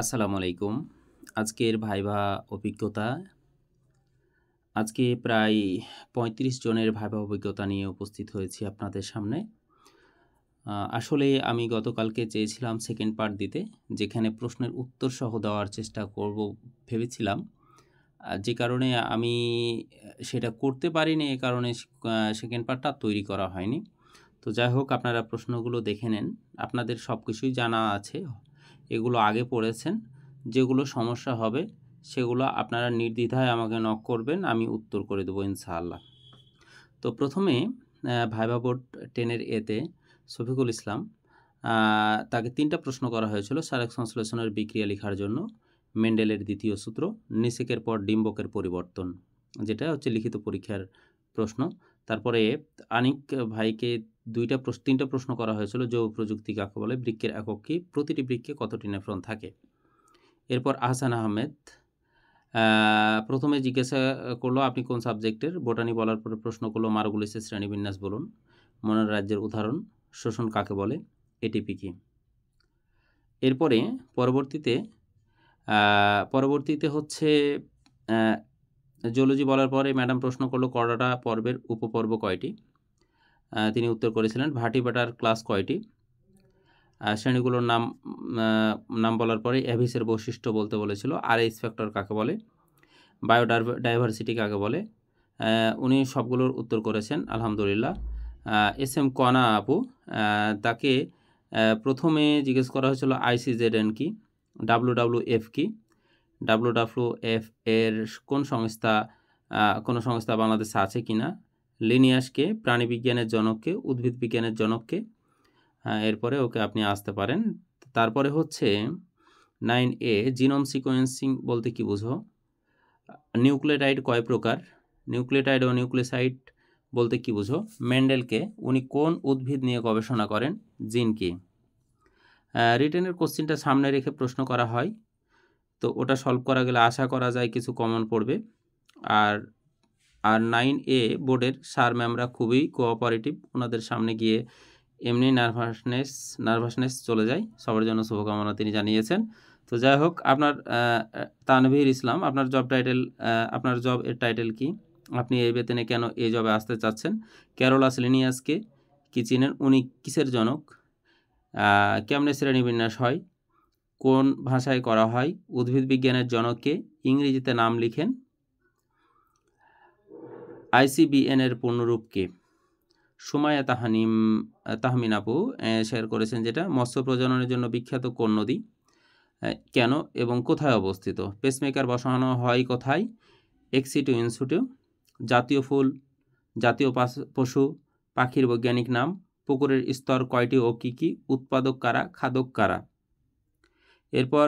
আসসালামু আলাইকুম। আজকের ভাইভা অভিজ্ঞতা। আজকে প্রায় ৩৫ জনের ভাইভা অভিজ্ঞতা নিয়ে উপস্থিত হয়েছি আপনাদের সামনে। আসলে আমি গতকালকে চেয়েছিলাম সেকেন্ড পার্ট দিতে, যেখানে প্রশ্নের উত্তর সহ দেওয়ার চেষ্টা করব ভেবেছিলাম। যে কারণে আমি সেটা করতে পারিনি, এ কারণে সেকেন্ড পার্টটা তৈরি করা হয়নি। তো যাই হোক, আপনারা প্রশ্নগুলো দেখে নেন। আপনাদের সব কিছুই জানা আছে, এগুলো আগে পড়েছেন। যেগুলো সমস্যা হবে সেগুলো আপনারা নির্দ্বিধায় আমাকে নক করবেন, আমি উত্তর করে দেবো ইনশাআল্লাহ। তো প্রথমে ভাইভা বোর্ড 10-এর এতে শফিকুল ইসলাম, তাকে 3টা প্রশ্ন করা হয়েছিল সারেক সংশ্লেষণের বিক্রিয়া লেখার জন্য। মেন্ডেলের দ্বিতীয় সূত্র, নিষেকের পর ডিম্বকের পরিবর্তন, যেটা হচ্ছে লিখিত পরীক্ষার প্রশ্ন। তারপরে আনিক ভাইকে 3টা প্রশ্ন করা হয়েছিল, জৈব প্রযুক্তি কাকে বলে, বৃক্কের একক কী, প্রতিটি বৃক্কে কতটি নেফ্রন থাকে। এরপর আহসান আহমেদ প্রথমে জিজ্ঞাসা করলো আপনি কোন সাবজেক্টের। বোটানি বলার পরে প্রশ্ন করলো মারগুলিসের শ্রেণীবিন্যাস বলুন, মনের রাজ্যের উদাহরণ, শোষণ কাকে বলে, এটিপি কি। এরপরে পরবর্তীতে হচ্ছে জুলজি বলার পরে ম্যাডাম প্রশ্ন করলো করডা পর্বের উপপর্ব কয়টি। তিনি উত্তর করেছিলেন ভার্টিব্রেটার ক্লাস কয়টি। শ্রেণীগুলোর নাম বলার পরে অ্যাভিসের বৈশিষ্ট্য বলতে বলেছিল। আরএইচ ফ্যাক্টর কাকে বলে, বায়োডাইভার্সিটি কাকে বলে। উনি সবগুলোর উত্তর করেছেন আলহামদুলিল্লাহ। এস এম কনা আপু, তাকে প্রথমে জিজ্ঞেস করা হয়েছিল আইসিজেডএন কি, ডাব্লিউডাব্লিউএফ কি, ডাব্লিউডাব্লিউএফ এর কোন সংস্থা, কোনো সংস্থা বাংলাদেশে আছে কি না, লিনিয়াসকে, প্রাণীবিজ্ঞানের জনককে, উদ্ভিদ বিজ্ঞানের জনককে। এরপরে ওকে আপনি আসতে পারেন। তারপরে হচ্ছে 9A জিনোম সিকোয়েন্সিং বলতে কি বুঝো। নিউক্লিওটাইড কয় প্রকার, নিউক্লিওটাইড ও নিউক্লিওসাইড বলতে কি বুঝো। মেন্ডেলকে, উনি কোন উদ্ভিদ নিয়ে গবেষণা করেন, জিন কি। রিটেনের কোশ্চেনটা সামনে রেখে প্রশ্ন করা হয়, তো ওটা সলভ করা গেলে আশা করা যায় কিছু কমন পড়বে। আর 9A বোর্ডের স্যার ম্যামরা খুবই কোঅপারেটিভ, ওনাদের সামনে গিয়ে এমনি নার্ভাসনেস চলে যায়। সবার জন্য শুভকামনা তিনি জানিয়েছেন। তো যাই হোক, আপনার তানভীর ইসলাম, আপনার জবের টাইটেল কি, আপনি এই বেতনে কেন এই জবে আসতে চাচ্ছেন। ক্যারোলাস লিনিয়াসকে কি চিনেন, উনি কিসের জনক। কেমনে শ্রেণীবিন্যাস হয়, কোন ভাষায় করা হয়, উদ্ভিদ বিজ্ঞানের জনককে, ইংরেজিতে নাম লিখেন। আইসিবিএন এর পূর্ণরূপ কি। সুমাইয়া তাহমিন আপু শেয়ার করেছেন যেটা, মৎস্য প্রজননের জন্য বিখ্যাত কোন নদী, কেন এবং কোথায় অবস্থিত। পেসমেকার বসানো হয় কোথায়, এক্সিটু ইনস্টিটিউট। জাতীয় ফুল, জাতীয় পশু, পাখির বৈজ্ঞানিক নাম, পুকুরের স্তর কয়টি ও কী কী, উৎপাদক কারা, খাদক কারা। এরপর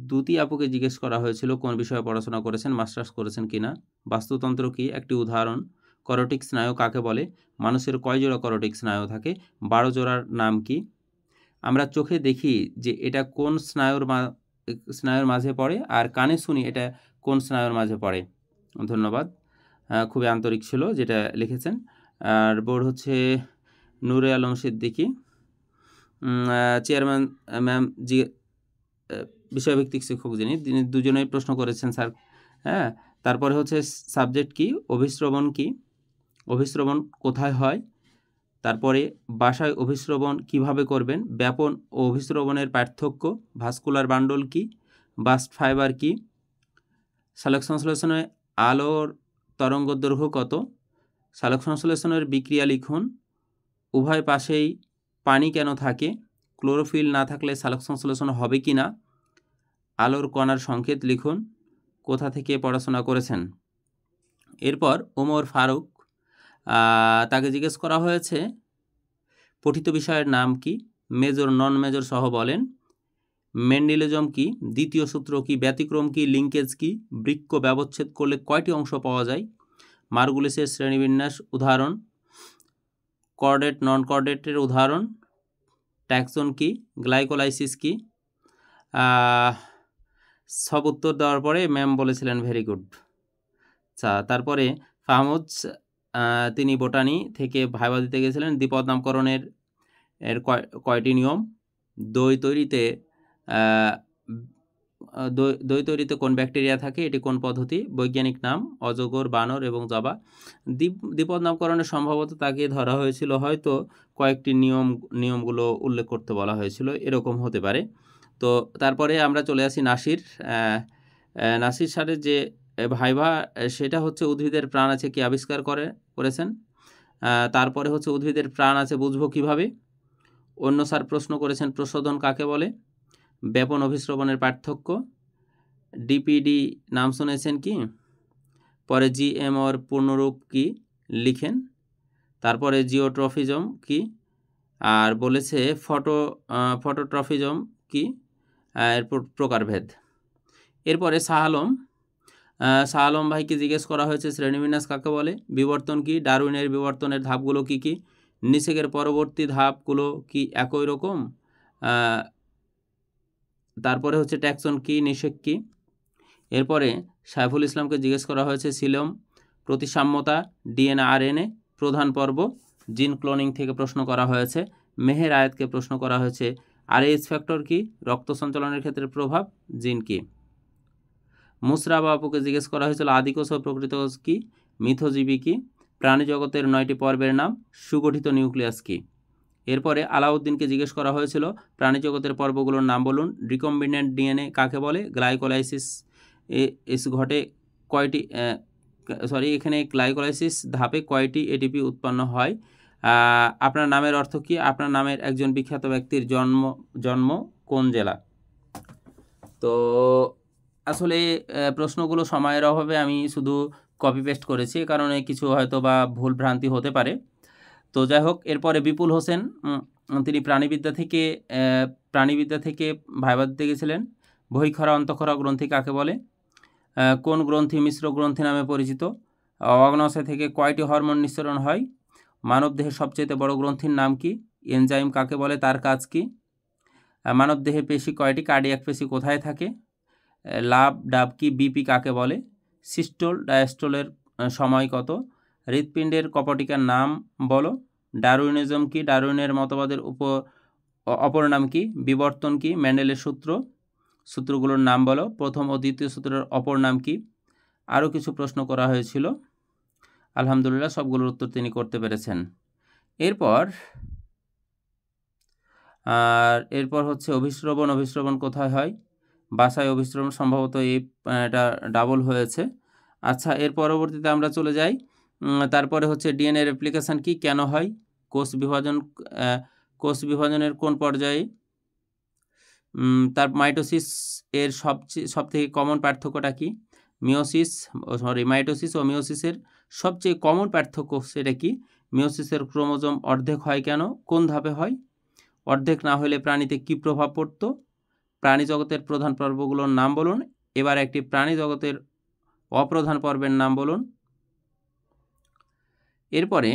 দুটি আপুকে জিজ্ঞেস করা হয়েছিল কোন বিষয়ে পড়াশোনা করেছেন, মাস্টার্স করেছেন কিনা। বাস্তুতন্ত্র কি, একটি উদাহরণ। করটিক স্নায়ু কাকে বলে, মানুষের কয় জোড়া করটিক স্নায়ু থাকে, 12 জোড়ার নাম কি। আমরা চোখে দেখি যে এটা কোন স্নায়ুর মাঝে পড়ে, আর কানে শুনি এটা কোন স্নায়ুর মাঝে পড়ে। ধন্যবাদ, খুবই আন্তরিক ছিল যেটা লিখেছেন। আর বোর্ড হচ্ছে নূরে আলম সিদ্দিকী, চেয়ারম্যান ম্যাম বিষয়ভিত্তিক শিক্ষক যিনি, তিনি দুজনেই প্রশ্ন করেছেন স্যার। হ্যাঁ, তারপরে হচ্ছে সাবজেক্ট কি, অভিশ্রবণ কি, অভিশ্রবণ কোথায় হয়। তারপরে বাসায় অভিশ্রবণ কিভাবে করবেন, ব্যাপন ও অভিশ্রবণের পার্থক্য, ভাস্কুলার বান্ডল কি, বাস্ট ফাইবার কি। সালোক সংশ্লেষণে আলোর তরঙ্গ দৈর্ঘ্য কত। সালোক সংশ্লেষণের বিক্রিয়া লিখুন। উভয় পাশেই পানি কেন থাকে, ক্লোরোফিল না থাকলে সালোক সংশ্লেষণ হবে কি না। আলোর কণার সংকেত লিখুন। কোথা থেকে পড়াশোনা করেছেন। এরপর ওমর ফারুক, তাকে জিজ্ঞেস করা হয়েছে পঠিত বিষয়ের নাম কি, মেজর নন মেজর সহ বলেন। মেন্ডেলিজম কি, দ্বিতীয় সূত্র কি, ব্যতিক্রম কি, লিঙ্কেজ কি, বৃক্ক ব্যবচ্ছেদ করলে কয়টি অংশ পাওয়া যায়। মার্গুলিসের শ্রেণীবিন্যাস উদাহরণ, কর্ডেট নন কর্ডেটের উদাহরণ, ট্যাক্সন কি, গ্লাইকোলাইসিস কি। সব উত্তর দেওয়ার পরে ম্যাম বলেছিলেন ভেরি গুড। আচ্ছা, তারপরে ফাহমুদ, তিনি বোটানি থেকে ভাইবা দিতে গেছিলেন। দ্বিপদ নামকরণের কয়টি নিয়ম। দই তৈরিতে দই তৈরিতে কোন ব্যাকটেরিয়া থাকে, এটি কোন পদ্ধতি, বৈজ্ঞানিক নাম অজগর, বানর এবং জবা। দ্বিপদ নামকরণের সম্ভবত তাকে ধরা হয়েছিল, হয়তো কয়েকটি নিয়মগুলো উল্লেখ করতে বলা হয়েছিল, এরকম হতে পারে। তো তারপরে আমরা চলে আসি নাসির স্যারের যে ভাইভা, সেটা হচ্ছে উদ্ভিদের প্রাণ আছে কি আবিষ্কার করেছেন। তারপরে হচ্ছে উদ্ভিদের প্রাণ আছে বুঝবো কিভাবে। অন্য স্যার প্রশ্ন করেছেন প্রশোধন কাকে বলে, ব্যাপন অভিশ্রবণের পার্থক্য, ডিপিডি নাম শুনেছেন কি, পরে জিএমওর পূর্ণরূপ কি লিখেন, তারপরে জিওট্রফিজম কি, আর বলেছে ফটোট্রফিজম কি, এরপর প্রকারভেদ। এরপরে শাহ আলম ভাইকে জিজ্ঞেস করা হয়েছে শ্রেণীবিন্যাস কাকে বলে, বিবর্তন কি, ডারউইনের বিবর্তনের ধাপগুলো কি কি, নিষেকের পরবর্তী ধাপগুলো কি একই রকম, তারপরে হচ্ছে ট্যাক্সন কি, নিষেক কি। এরপরে সাইফুল ইসলামকে জিজ্ঞেস করা হয়েছে সিলোম, প্রতিসাম্যতা, ডিএনএ আরএনএ, প্রধান পর্ব, জিন ক্লোনিং থেকে প্রশ্ন করা হয়েছে। মেহের আয়াতকে প্রশ্ন করা হয়েছে আরএইচ ফ্যাক্টর কি, রক্ত সঞ্চালনের ক্ষেত্রে প্রভাব, জিন কি। মুসরাব আপুকে জিজ্ঞেস করা হয়েছিল আদিকোষ ও প্রকৃতকোষ কি, মিথজীবী কি, প্রাণী জগতের 9টি পর্বের নাম, সুগঠিত নিউক্লিয়াস কি। এরপরে আলাউদ্দিনকে জিজ্ঞেস করা হয়েছিল প্রাণী জগতের পর্বগুলোর নাম বলুন, রিকম্বিনেন্ট ডিএনএ কাকে বলে, গ্লাইকোলাইসিস ঘটে কয়টি, এখানে গ্লাইকোলাইসিস ধাপে কয়টি এটিপি উৎপন্ন হয়, আপনার নামের অর্থ কি, আপনার নামের একজন বিখ্যাত ব্যক্তির জন্ম কোন জেলা। তো আসলে প্রশ্নগুলো সময়ের অভাবে আমি শুধু কপি পেস্ট করেছি, কারণে কিছু হয়তো বা ভুল ভ্রান্তি হতে পারে। তো যাই হোক, এরপরে বিপুল হোসেন, তিনি প্রাণীবিদ্যা থেকে ভাইভা দিতে গেছিলেন। বহিঃখরা অন্তঃখরা গ্রন্থি কাকে বলে, কোন গ্রন্থি মিশ্র গ্রন্থি নামে পরিচিত, অগ্নাশয় থেকে কয়টি হরমোন নিঃসরণ হয়, মানবদেহের সবচেয়ে বড় গ্রন্থির নাম কি, এনজাইম কাকে বলে, তার কাজ কি, মানবদেহে পেশি কয়টি, কার্ডিয়াক পেশি কোথায় থাকে, লাভ ডাব কি, বিপি কাকে বলে, সিস্টোল ডায়াস্টোলের সময় কত, হৃৎপিণ্ডের কপটিকার নাম বলো, ডারউইনিজম কি, ডারউইনের মতবাদের অপর নাম কি, বিবর্তন কি, ম্যান্ডেলের সূত্রগুলোর নাম বলো, প্রথম ও দ্বিতীয় সূত্রের অপর নাম কি। আরও কিছু প্রশ্ন করা হয়েছিল, আলহামদুলিল্লাহ সবগুলোর উত্তর তিনি করতে পেরেছেন। এরপর হচ্ছে অভিশ্রবণ কোথায় হয়, বাসায় অভিশ্রবণ, সম্ভবত এটা ডাবল হয়েছে। আচ্ছা, এর পরবর্তীতে আমরা চলে যাই। তারপরে হচ্ছে ডিএনএ রেপ্লিকেশন কি, কেন হয়, কোষ বিভাজনের কোন পর্যায়ে, তার মাইটোসিস এর সবথেকে কমন পার্থক্যটা কি, মাইটোসিস ও মিওসিসের সবচেয়ে কমন পার্থক্য সেটা কি, মিওসিসের ক্রোমোজোম অর্ধেক হয় কেন, কোন ধাপে হয়, অর্ধেক না হলে প্রাণীতে কি প্রভাব পড়তো, প্রাণী জগতের প্রধান পর্বগুলোর নাম বলুন। এবার একটি প্রাণী জগতের অপ্রধান পর্বের নাম বলুন। এরপরে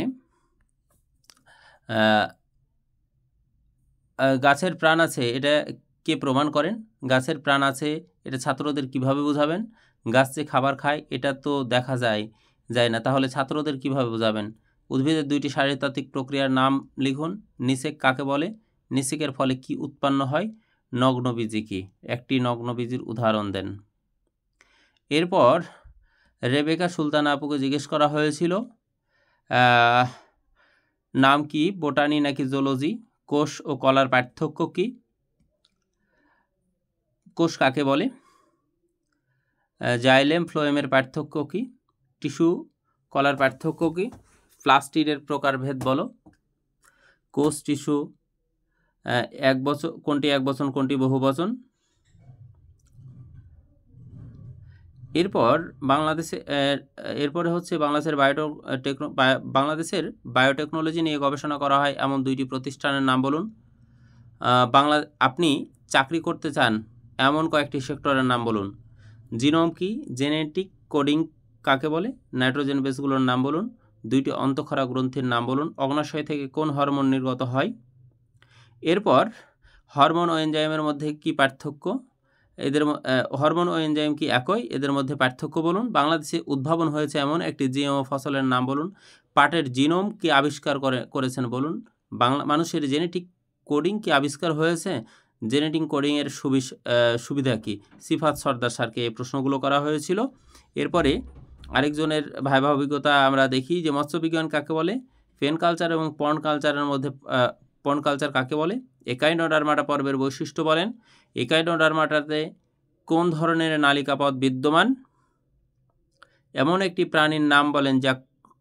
গাছের প্রাণ আছে এটা কে প্রমাণ করেন, গাছের প্রাণ আছে এটা ছাত্রদের কিভাবে বোঝাবেন, গাছ যে খাবার খায় এটা তো দেখা যায় না, তাহলে ছাত্রদের কিভাবে বোঝাবেন। উদ্ভিদের 2টি শারীরতাত্ত্বিক প্রক্রিয়ার নাম লিখুন। নিষেক কাকে বলে, নিষেকের ফলে কি উৎপন্ন হয়, নগ্নবীজি কি, একটি নগ্নবীজির উদাহরণ দেন। এরপর রেবেকা সুলতানা আপুকে জিজ্ঞেস করা হয়েছিল নাম কি, বোটানি নাকি জুলজি, কোষ ও কলার পার্থক্য কি, কোষ কাকে বলে, জাইলেম ফ্লোয়েমের পার্থক্য কি, টিস্যু কলার পার্থক্য কি, প্লাস্টিডের প্রকারভেদ বলো, কোষ টিস্যু কোনটি এক বচন কোনটি বহু বচন। এরপরে হচ্ছে বাংলাদেশের বায়োটেকনোলজি নিয়ে গবেষণা করা হয় এমন 2টি প্রতিষ্ঠানের নাম বলুন। আপনি চাকরি করতে চান এমন কয়েকটি সেক্টরের নাম বলুন। জিনোম কি, জেনেটিক কোডিং কাকে বলে, নাইট্রোজেন বেসগুলোর নাম বলুন, 2টি অন্তঃক্ষরা গ্রন্থির নাম বলুন, অগ্নাশয় থেকে কোন হরমোন নির্গত হয়। এরপর হরমোন ও এনজাইমের মধ্যে কি পার্থক্য, হরমোন ও এনজাইম কি একই, এদের মধ্যে পার্থক্য বলুন। বাংলাদেশে উদ্ভাবন হয়েছে এমন একটি জিএমও ফসলের নাম বলুন। পাটের জিনোম কি আবিষ্কার করেছেন বলুন। মানুষের জেনেটিক কোডিং কি আবিষ্কার হয়েছে, জেনেটিক কোডিংয়ের সুবিধা কী? সিফাত সর্দার স্যারকে এই প্রশ্নগুলো করা হয়েছিল। এরপরে আরেকজনের ভাইভা অভিজ্ঞতা আমরা দেখি যে মৎস্যবিজ্ঞান কাকে বলে, পেন কালচার এবং পন্ড কালচারের মধ্যে পন্ড কালচার কাকে বলে, একাইনোডার্মাটা পর্বের বৈশিষ্ট্য বলেন, একাইনোডার্মাটাতে কোন ধরনের নালিকাপথ বিদ্যমান, এমন একটি প্রাণীর নাম বলেন যা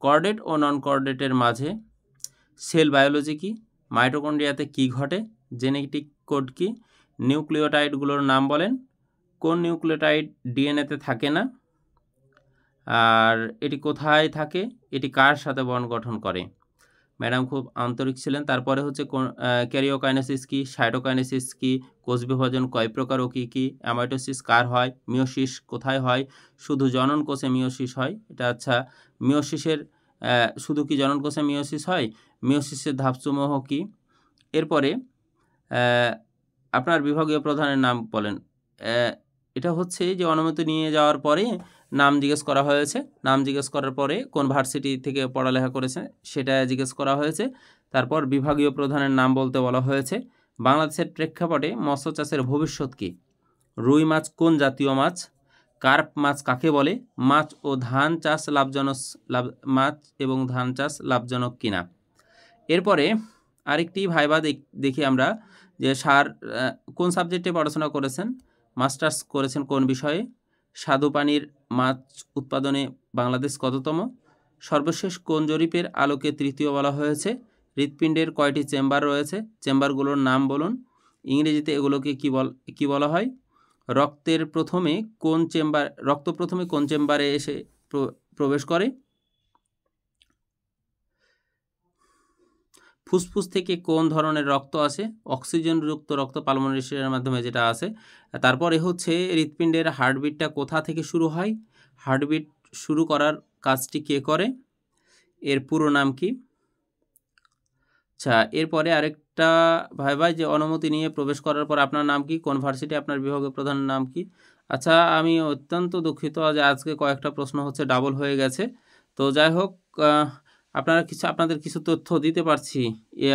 কর্ডেট ও নন কর্ডেটের মাঝে, সেল বায়োলজি কী, মাইটোকন্ড্রিয়াতে কী ঘটে, জেনেটিক কোড কী, নিউক্লিওটাইডগুলোর নাম বলেন, কোন নিউক্লিওটাইড ডিএনএতে থাকে না, আর এটি কোথায় থাকে, এটি কার সাথে বন্ড গঠন করে। ম্যাডাম খুব আন্তরিক ছিলেন। তারপরে হচ্ছে ক্যারিওকাইনেসিস কী, সাইটোকাইনেসিস কী, কোষ বিভাজন কয় প্রকার ও কী কী, অ্যামাইটোসিস কার হয়, মিওসিস কোথায় হয়, শুধু জনন কোষে মিওসিস হয়। এটা আচ্ছা, মিওসিসের শুধু কি জনন কোষে মিওসিস হয়, মিওসিসের ধাপসমূহ কী। এরপরে আপনার বিভাগীয় প্রধানের নাম বলেন। এটা হচ্ছে যে অনুমতি নিয়ে যাওয়ার পরে নাম জিজ্ঞেস করা হয়েছে, নাম জিজ্ঞেস করার পরে কোন ভার্সিটি থেকে পড়ালেখা করেছে সেটা জিজ্ঞেস করা হয়েছে, তারপর বিভাগীয় প্রধানের নাম বলতে বলা হয়েছে। বাংলাদেশের প্রেক্ষাপটে মৎস্য চাষের ভবিষ্যৎ কী, রুই মাছ কোন জাতীয় মাছ, কার্প মাছ কাকে বলে, মাছ ও ধান চাষ মাছ এবং ধান চাষ লাভজনক কিনা। এরপরে আরেকটি ভাইবা দেখি আমরা যে স্যার কোন সাবজেক্টে পড়াশোনা করেছেন, মাস্টার্স করেছেন কোন বিষয়ে, স্বাদু পানির মাছ উৎপাদনে বাংলাদেশ কততম, সর্বশেষ কোন জরিপের আলোকে তৃতীয় বলা হয়েছে, হৃৎপিণ্ডের কয়টি চেম্বার রয়েছে, চেম্বারগুলোর নাম বলুন, ইংরেজিতে এগুলোকে কি বলা হয়, রক্ত প্রথমে কোন চেম্বারে এসে প্রবেশ করে, ফুসফুস থেকে কোন ধরনের রক্ত আসে, অক্সিজেনযুক্ত রক্ত পালমোনারি আর্টারির মাধ্যমে যেটা আসে। তারপরে হচ্ছে হৃৎপিণ্ডের হার্টবিটটা কোথা থেকে শুরু হয়, হার্টবিট শুরু করার কাজটি কে করে, এর পুরো নাম কি। আচ্ছা, এরপরে আরেকটা ভাই যে অনুমতি নিয়ে প্রবেশ করার পর আপনার নাম কি, কোন ভার্সিটি, আপনার বিভাগীয় প্রধানের নাম কি। আচ্ছা, আমি অত্যন্ত দুঃখিত যে আজকে কয়েকটা প্রশ্ন হচ্ছে ডাবল হয়ে গেছে। তো যাই হোক, আপনাদের কিছু তথ্য দিতে পারছি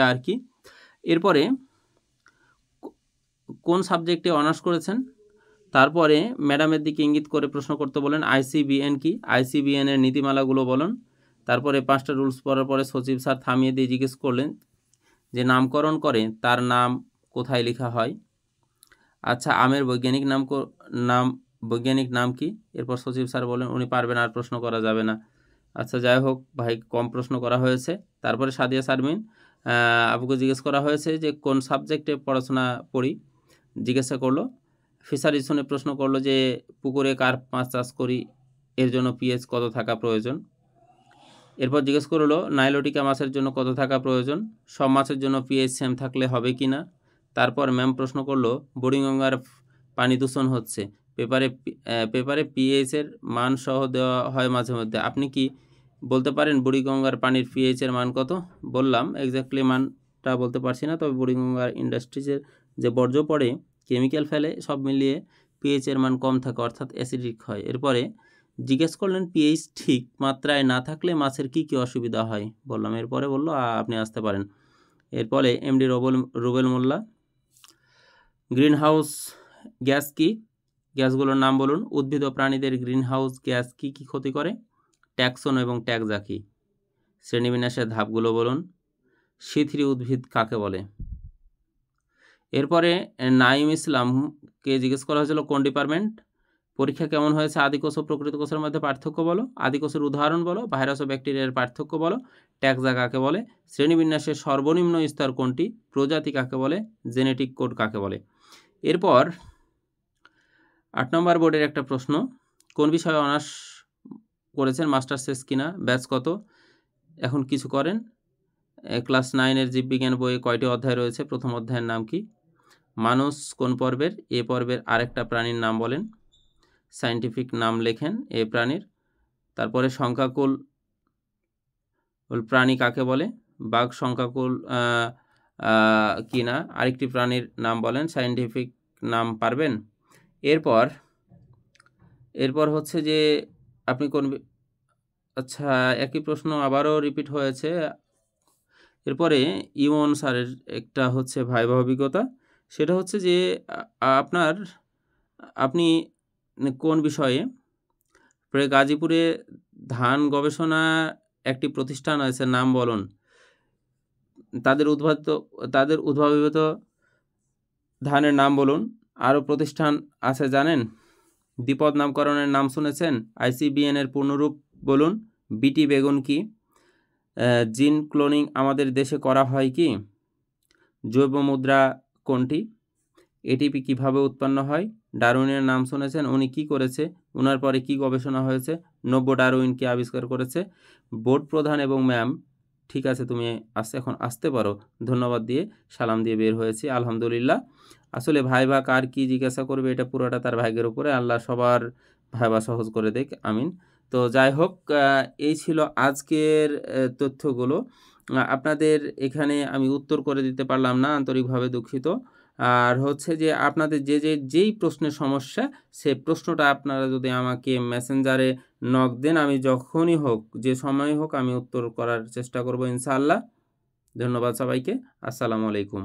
আর কি। এরপরে কোন সাবজেক্টে অনার্স করেছেন, তারপরে ম্যাডামের দিকে ইঙ্গিত করে প্রশ্ন করতে বলেন। আইসিবিএন কি, আইসিবিএনের নীতিমালাগুলো বলুন। তারপরে 5টা রুলস পড়ার পরে সচিব স্যার থামিয়ে দিয়ে জিজ্ঞেস করলেন যে নামকরণ করে তার নাম কোথায় লেখা হয়। আচ্ছা, আমের বৈজ্ঞানিক নাম কি। এরপর সচিব স্যার বলেন উনি পারবেন, আর প্রশ্ন করা যাবে না। আচ্ছা, যাই হোক ভাই, কম প্রশ্ন করা হয়েছে। তারপরে সাদিয়া শারমিন আপুকে জিজ্ঞেস করা হয়েছে যে কোন সাবজেক্টে পড়াশোনা পড়ি, জিজ্ঞাসা করলো। ফিশারিজ শুনে প্রশ্ন করলো যে পুকুরে কার্প মাছ চাষ করি, এর জন্য পিএইচ কত থাকা প্রয়োজন। এরপর জিজ্ঞেস করলো নাইলোটিকা মাছের জন্য কত থাকা প্রয়োজন, সব মাছের জন্য পিএইচ সেম থাকলে হবে কি না। তারপর ম্যাম প্রশ্ন করলো বুড়িগঙ্গার পানি দূষণ হচ্ছে, পেপারে পিএইচের মান সহ দেওয়া হয় মাঝে মধ্যে, আপনি কি বলতে পারেন বুড়িগঙ্গার পানির পিএইচের মান কত। বললাম এক্স্যাক্টলি মানটা বলতে পারছি না, তবে বুড়িগঙ্গার ইন্ডাস্ট্রিজের যে বর্জ্য পড়ে, কেমিক্যাল ফেলে, সব মিলিয়ে পিএইচের মান কম থাকে, অর্থাৎ অ্যাসিডিক হয়। এরপরে জিজ্ঞেস করলেন পিএইচ ঠিক মাত্রায় না থাকলে মাছের কি কি অসুবিধা হয়। বললাম, এরপরে বললো আপনি আসতে পারেন। এরপরে এমডি রুবেল মোল্লা, গ্রিন হাউস গ্যাস কি, গ্যাসগুলোর নাম বলুন। উদ্ভিদ ও প্রাণীদের গ্রিন হাউস গ্যাস কি কি ক্ষতি করে, ট্যাক্সন এবং ট্যাক্সা কি। শ্রেণীবিন্যাসের ধাপগুলো বলুন। শিথিরি উদ্ভিদ কাকে বলে। এরপরে নাইম ইসলামকে জিজ্ঞেস করা হয়েছিল কোন ডিপার্টমেন্ট, পরীক্ষা কেমন হয়েছে, আদিকোষ ও প্রকৃত কোষের মধ্যে পার্থক্য বলো, আদিকোষের উদাহরণ বলো, ভাইরাস ও ব্যাকটেরিয়ার পার্থক্য বলো, ট্যাক্সা কাকে বলে, শ্রেণীবিন্যাসের সর্বনিম্ন স্তর কোনটি, প্রজাতি কাকে বলে, জেনেটিক কোড কাকে বলে। এরপর 8 নম্বর বোর্ডের একটা প্রশ্ন, কোন বিষয়ে অনার্স করেছেন, মাস্টার্স শেষ কিনা, ব্যাচ কত, এখন কিছু করেন, ক্লাস 9-এর জীববিজ্ঞান বইয়ে কয়টি অধ্যায় রয়েছে, প্রথম অধ্যায়ের নাম কি, মানুষ কোন পর্বের, এ পর্বের আরেকটা প্রাণীর নাম বলেন, সায়েন্টিফিক নাম লেখেন এ প্রাণীর। তারপরে সংখ্যাকুল প্রাণী কাকে বলে, বাঘ সংখ্যাকুল কিনা, আরেকটি প্রাণীর নাম বলেন, সায়েন্টিফিক নাম পারবেন। এরপর হচ্ছে যে আপনি কোন, আচ্ছা একই প্রশ্ন আবারও রিপিট হয়েছে। এরপরে ইমন স্যারের একটা হচ্ছে ভাইভা অভিজ্ঞতা, সেটা হচ্ছে যে আপনি কোন বিষয়ে গাজীপুরে ধান গবেষণা একটি প্রতিষ্ঠান আছে, নাম বলুন। তাদের উদ্ভাবিত ধানের নাম বলুন। আরও প্রতিষ্ঠান আছে জানেন? দ্বিপদ নামকরণের নাম শুনেছেন? ICBN এর পূর্ণরূপ বলুন। BT বেগুন কি? জিন ক্লোনিং আমাদের দেশে করা হয় কি? জৈব মুদ্রা কোনটি? ATP কিভাবে উৎপন্ন হয়? ডারউইনের নাম শুনেছেন? উনি কি করেছে? ওনার পরে কি গবেষণা হয়েছে? নব্য ডারউইন কি আবিষ্কার করেছে? বোর্ড প্রধান এবং ম্যাম, ঠিক আছে তুমি এখন আসতে পারো, ধন্যবাদ দিয়ে সালাম দিয়ে বের হয়েছি। আলহামদুলিল্লাহ। আসলে ভাইবা কার কি জিজ্ঞাসা করবে এটা পুরোটা তার ভাগ্যের উপরে, আল্লাহ সবার ভাইবা সহজ করে দেখ, আমিন। তো যাই হোক, এই ছিল আজকের তথ্যগুলো। আপনাদের এখানে আমি উত্তর করে দিতে পারলাম না, আন্তরিকভাবে দুঃখিত। আর হচ্ছে যে আপনাদের যেই প্রশ্নের সমস্যা, সে প্রশ্নটা আপনারা যদি আমাকে মেসেঞ্জারে নক দেন, আমি যখনই হোক, যে সময় হোক, আমি উত্তর করার চেষ্টা করব ইনশাআল্লাহ। ধন্যবাদ সবাইকে। আসসালামু আলাইকুম।